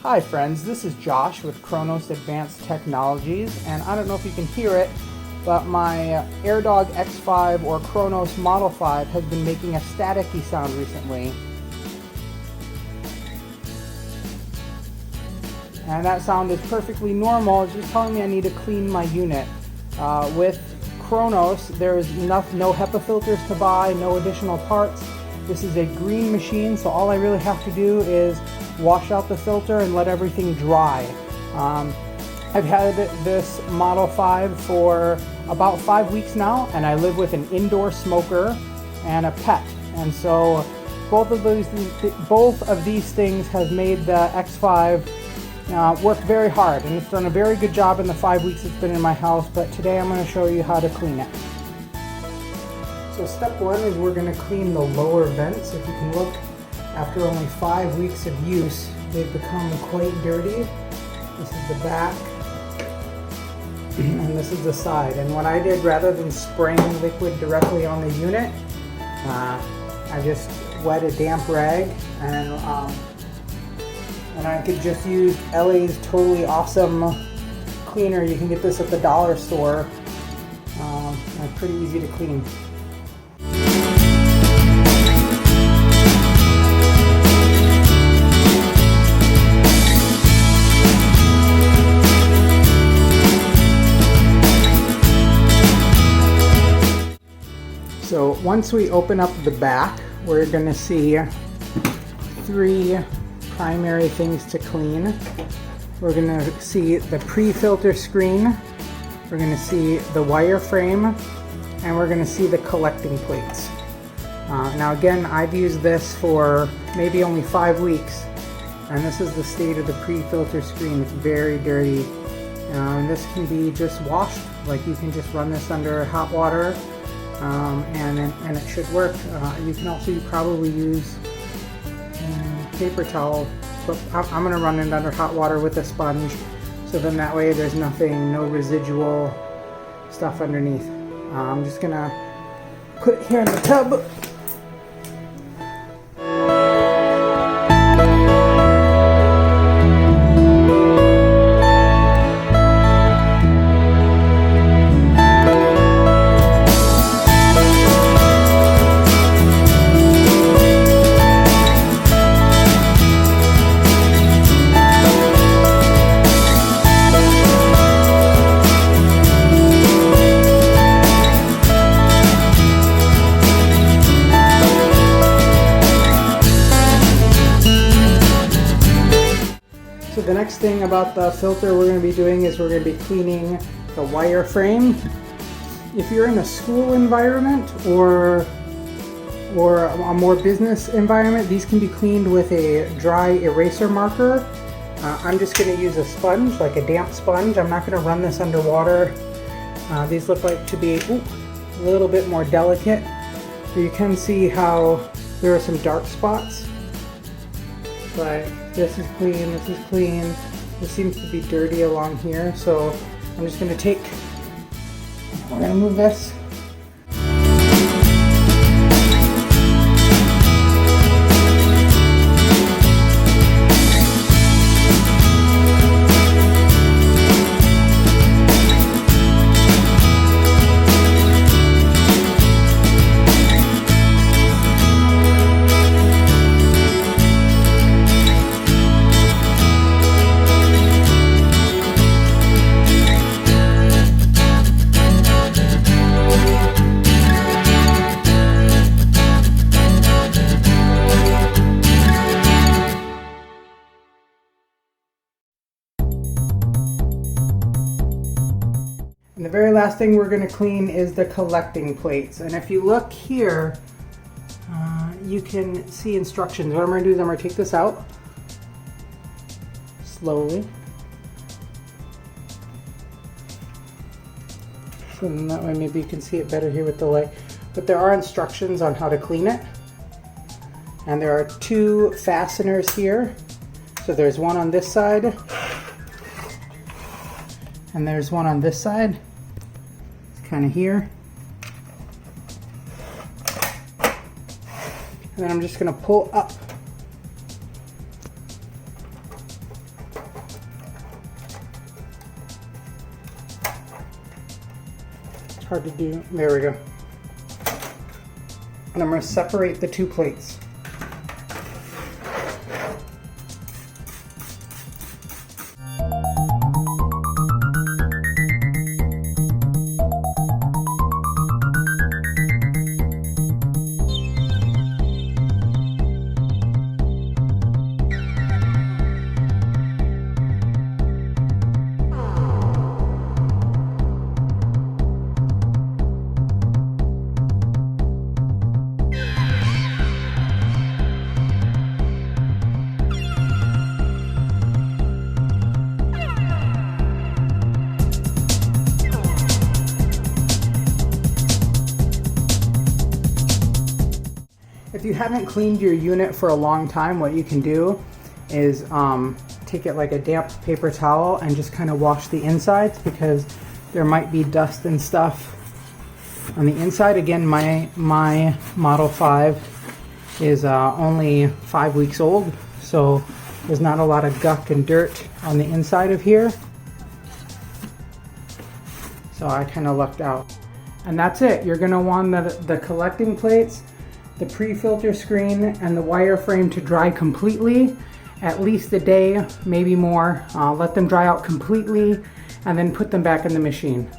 Hi friends, this is Josh with Kronos Advanced Technologies, and I don't know if you can hear it, but my AirDog X5 or Kronos Model 5 has been making a staticky sound recently. And that sound is perfectly normal. It's just telling me I need to clean my unit. With Kronos, there's no HEPA filters to buy, no additional parts. This is a green machine, so all I really have to do is wash out the filter and let everything dry. I've had this Model 5 for about 5 weeks now, and I live with an indoor smoker and a pet. And so both of these things have made the X5 work very hard, and it's done a very good job in the 5 weeks it's been in my house, but today I'm going to show you how to clean it. So step one is we're going to clean the lower vents. If you can look, after only 5 weeks of use, they've become quite dirty. This is the back, and this is the side. And what I did, rather than spraying liquid directly on the unit, I just wet a damp rag, and I could just use LA's totally awesome cleaner. You can get this at the dollar store. It's pretty easy to clean. So once we open up the back, we're going to see three primary things to clean. We're going to see the pre-filter screen, we're going to see the wire frame, and we're going to see the collecting plates. Now again, I've used this for maybe only 5 weeks, and this is the state of the pre-filter screen. It's very dirty, and this can be just washed. Like, you can just run this under hot water, and it should work. You can also probably use paper towel, but I'm going to run it under hot water with a sponge, so then that way there's no residual stuff underneath. I'm just going to put it here in the tub. So the next thing about the filter we're going to be doing is we're going to be cleaning the wire frame. If you're in a school environment or a more business environment, these can be cleaned with a dry eraser marker. I'm just going to use a sponge, like a damp sponge. I'm not going to run this under water. These look like to be a little bit more delicate. You can see how there are some dark spots. But this is clean, this is clean. This seems to be dirty along here, so I'm just going to we're going to move this. And the very last thing we're going to clean is the collecting plates. And if you look here, you can see instructions. What I'm going to do is I'm going to take this out slowly. So then that way maybe you can see it better here with the light. But there are instructions on how to clean it. And there are two fasteners here. So there's one on this side, and there's one on this side. It's kind of here. And then I'm just going to pull up. hard to do. There we go. And I'm going to separate the two plates. If you haven't cleaned your unit for a long time, what you can do is take it like a damp paper towel and just kind of wash the insides, because there might be dust and stuff on the inside. Again, my Model 5 is only 5 weeks old, so there's not a lot of guck and dirt on the inside of here. So I kind of lucked out. And that's it. You're going to want the collecting plates, the pre-filter screen, and the wireframe to dry completely, at least a day, maybe more. Let them dry out completely, and then put them back in the machine.